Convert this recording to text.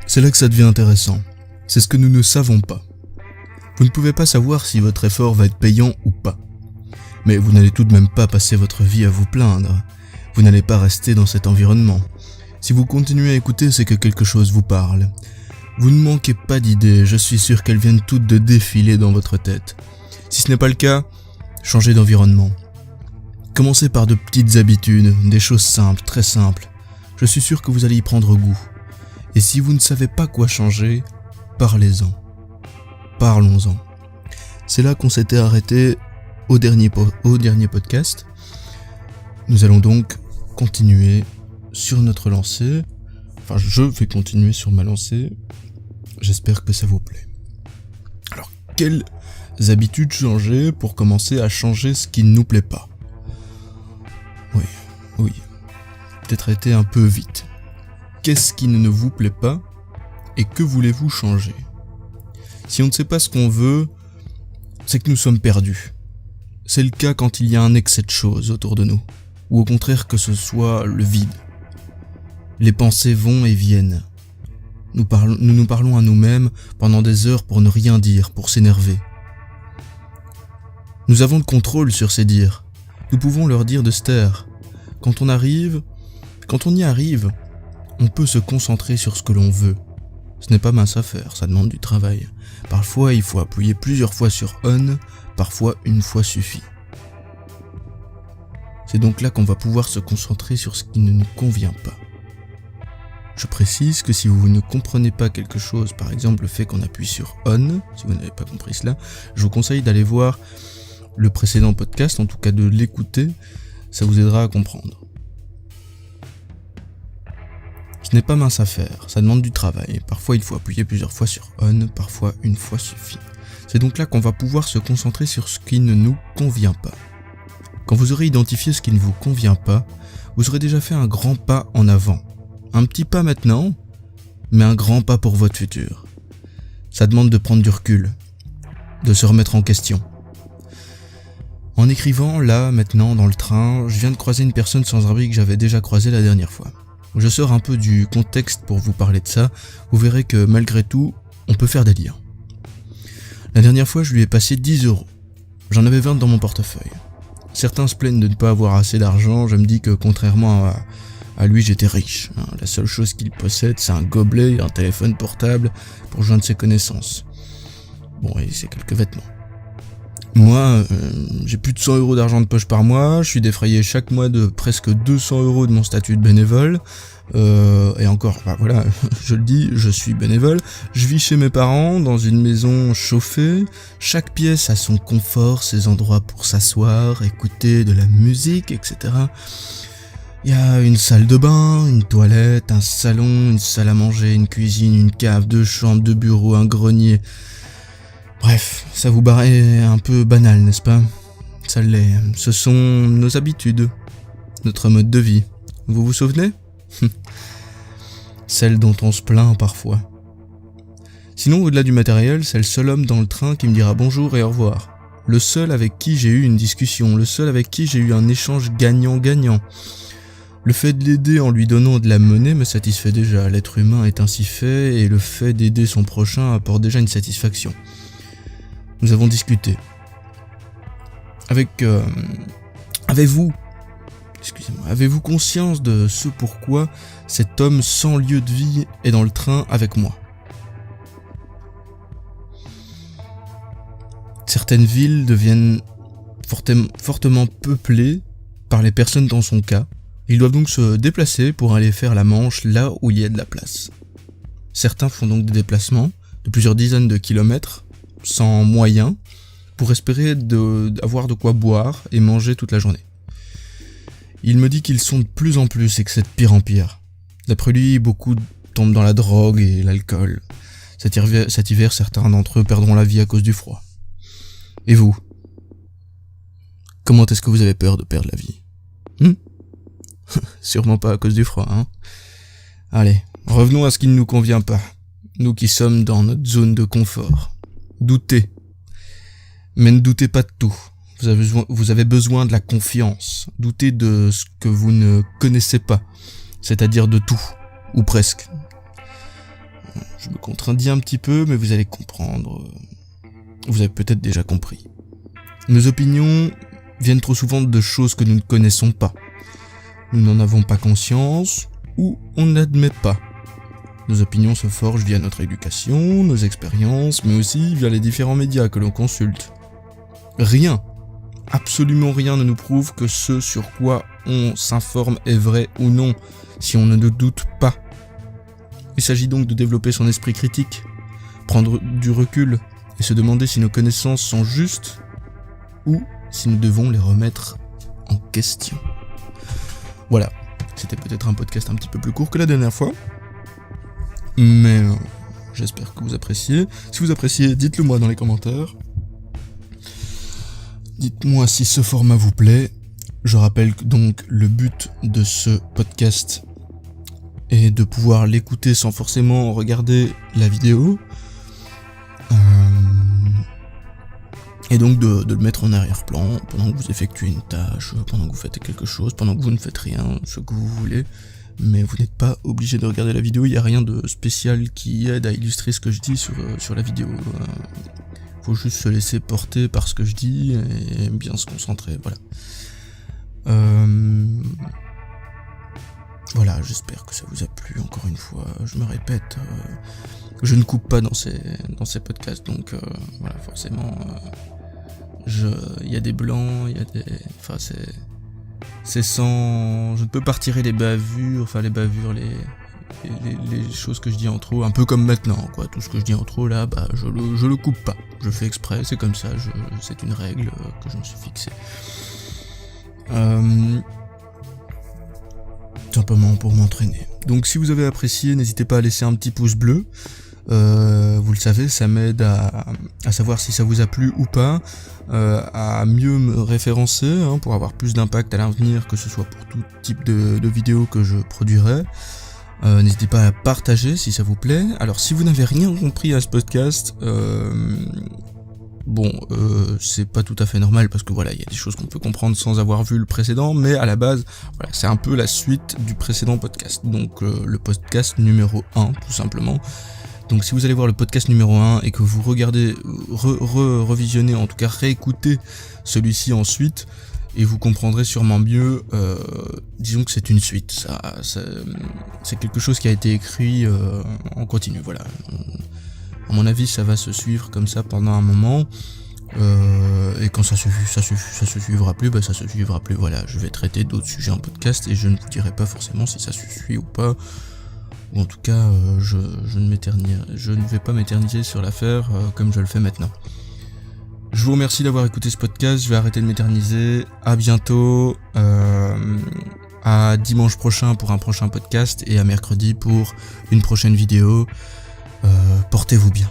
C'est là que ça devient intéressant. C'est ce que nous ne savons pas. Vous ne pouvez pas savoir si votre effort va être payant ou pas. Mais vous n'allez tout de même pas passer votre vie à vous plaindre. Vous n'allez pas rester dans cet environnement. Si vous continuez à écouter, c'est que quelque chose vous parle. Vous ne manquez pas d'idées, je suis sûr qu'elles viennent toutes de défiler dans votre tête. Si ce n'est pas le cas, changez d'environnement. Commencez par de petites habitudes, des choses simples, très simples. Je suis sûr que vous allez y prendre goût. Et si vous ne savez pas quoi changer, parlez-en. Parlons-en. C'est là qu'on s'était arrêté au dernier podcast. Nous allons donc continuer sur notre lancée. Enfin, je vais continuer sur ma lancée. J'espère que ça vous plaît. Alors, quelles habitudes changer pour commencer à changer ce qui ne nous plaît pas ? Oui. Peut-être été un peu vite. Qu'est-ce qui ne vous plaît pas et que voulez-vous changer ? Si on ne sait pas ce qu'on veut, c'est que nous sommes perdus. C'est le cas quand il y a un excès de choses autour de nous, ou au contraire que ce soit le vide. Les pensées vont et viennent. Nous nous parlons à nous-mêmes pendant des heures pour ne rien dire, pour s'énerver. Nous avons le contrôle sur ces dires. Nous pouvons leur dire de se taire. Quand on y arrive, on peut se concentrer sur ce que l'on veut. Ce n'est pas mince à faire, ça demande du travail. Parfois, il faut appuyer plusieurs fois sur on, parfois une fois suffit. C'est donc là qu'on va pouvoir se concentrer sur ce qui ne nous convient pas. Je précise que si vous ne comprenez pas quelque chose, par exemple le fait qu'on appuie sur on, si vous n'avez pas compris cela, je vous conseille d'aller voir le précédent podcast, en tout cas de l'écouter, ça vous aidera à comprendre. Ce n'est pas mince à faire, ça demande du travail. Parfois il faut appuyer plusieurs fois sur on, parfois une fois suffit. C'est donc là qu'on va pouvoir se concentrer sur ce qui ne nous convient pas. Quand vous aurez identifié ce qui ne vous convient pas, vous aurez déjà fait un grand pas en avant. Un petit pas maintenant, mais un grand pas pour votre futur. Ça demande de prendre du recul, de se remettre en question. En écrivant, là, maintenant, dans le train, je viens de croiser une personne sans abri que j'avais déjà croisée la dernière fois. Je sors un peu du contexte pour vous parler de ça, vous verrez que malgré tout, on peut faire des liens. La dernière fois, je lui ai passé 10 €. J'en avais 20 dans mon portefeuille. Certains se plaignent de ne pas avoir assez d'argent, je me dis que contrairement à lui, j'étais riche. La seule chose qu'il possède, c'est un gobelet et un téléphone portable pour joindre ses connaissances. Bon, et c'est quelques vêtements. Moi, j'ai plus de 100 € d'argent de poche par mois, je suis défrayé chaque mois de presque 200 € de mon statut de bénévole, et encore, voilà, je le dis, je suis bénévole, je vis chez mes parents, dans une maison chauffée, chaque pièce a son confort, ses endroits pour s'asseoir, écouter de la musique, etc. Il y a une salle de bain, une toilette, un salon, une salle à manger, une cuisine, une cave, 2 chambres, 2 bureaux, un grenier. Bref, ça vous paraît un peu banal, n'est-ce pas ? Ça l'est. Ce sont nos habitudes, notre mode de vie. Vous vous souvenez ? Celle dont on se plaint parfois. Sinon, au-delà du matériel, c'est le seul homme dans le train qui me dira bonjour et au revoir. Le seul avec qui j'ai eu une discussion, le seul avec qui j'ai eu un échange gagnant-gagnant. Le fait de l'aider en lui donnant de la monnaie me satisfait déjà. L'être humain est ainsi fait et le fait d'aider son prochain apporte déjà une satisfaction. Nous avons discuté. Avez-vous conscience de ce pourquoi cet homme sans lieu de vie est dans le train avec moi ? Certaines villes deviennent fortement peuplées par les personnes dans son cas. Ils doivent donc se déplacer pour aller faire la manche là où il y a de la place. Certains font donc des déplacements de plusieurs dizaines de kilomètres, sans moyens, pour espérer avoir de quoi boire et manger toute la journée. Il me dit qu'ils sont de plus en plus et que c'est de pire en pire. D'après lui, beaucoup tombent dans la drogue et l'alcool. Cet hiver, certains d'entre eux perdront la vie à cause du froid. Et vous ? Comment est-ce que vous avez peur de perdre la vie ? Sûrement pas à cause du froid, hein ? Allez, revenons à ce qui ne nous convient pas. Nous qui sommes dans notre zone de confort. Doutez. Mais ne doutez pas de tout. Vous avez besoin de la confiance. Doutez de ce que vous ne connaissez pas. c'est-à-dire de tout, ou presque. Je me contredis un petit peu, mais vous allez comprendre. Vous avez peut-être déjà compris. Nos opinions viennent trop souvent de choses que nous ne connaissons pas. Nous n'en avons pas conscience, ou on n'admet pas. Nos opinions se forgent via notre éducation, nos expériences, mais aussi via les différents médias que l'on consulte. Rien, absolument rien ne nous prouve que ce sur quoi on s'informe est vrai ou non, si on ne doute pas. Il s'agit donc de développer son esprit critique, prendre du recul et se demander si nos connaissances sont justes ou si nous devons les remettre en question. Voilà, c'était peut-être un podcast un petit peu plus court que la dernière fois, mais j'espère que vous appréciez. Si vous appréciez, dites-le moi dans les commentaires. Dites-moi si ce format vous plaît. Je rappelle donc le but de ce podcast est de pouvoir l'écouter sans forcément regarder la vidéo. Et donc de le mettre en arrière-plan pendant que vous effectuez une tâche, pendant que vous faites quelque chose, pendant que vous ne faites rien, ce que vous voulez. Mais vous n'êtes pas obligé de regarder la vidéo, il n'y a rien de spécial qui aide à illustrer ce que je dis sur la vidéo. Faut juste se laisser porter par ce que je dis et bien se concentrer, voilà. Voilà, j'espère que ça vous a plu, encore une fois, je me répète, je ne coupe pas dans ces podcasts, donc voilà, forcément, il y a des blancs, il y a des... Enfin, c'est sans... Je ne peux pas retirer les bavures, les choses que je dis en trop, un peu comme maintenant, quoi. Tout ce que je dis en trop, là, bah, je le coupe pas. Je fais exprès, c'est comme ça, c'est une règle que je me suis fixée. Simplement pour m'entraîner. Donc si vous avez apprécié, n'hésitez pas à laisser un petit pouce bleu. Vous le savez, ça m'aide à savoir si ça vous a plu ou pas, à mieux me référencer pour avoir plus d'impact à l'avenir, que ce soit pour tout type de vidéos que je produirai. N'hésitez pas à partager si ça vous plaît. Alors si vous n'avez rien compris à ce podcast, c'est pas tout à fait normal parce que voilà, il y a des choses qu'on peut comprendre sans avoir vu le précédent, mais à la base, voilà, c'est un peu la suite du précédent podcast. Donc le podcast numéro 1 tout simplement. Donc si vous allez voir le podcast numéro 1 et que vous regardez, revisionnez, en tout cas réécoutez celui-ci ensuite, et vous comprendrez sûrement mieux, disons que c'est une suite, ça c'est quelque chose qui a été écrit en continu, voilà. À mon avis, ça va se suivre comme ça pendant un moment, et quand ça se suivra plus, ça se suivra plus, voilà. Je vais traiter d'autres sujets en podcast et je ne vous dirai pas forcément si ça se suit ou pas, ou en tout cas, je ne vais pas m'éterniser sur l'affaire comme je le fais maintenant. Je vous remercie d'avoir écouté ce podcast, je vais arrêter de m'éterniser, à bientôt, à dimanche prochain pour un prochain podcast et à mercredi pour une prochaine vidéo. Portez-vous bien.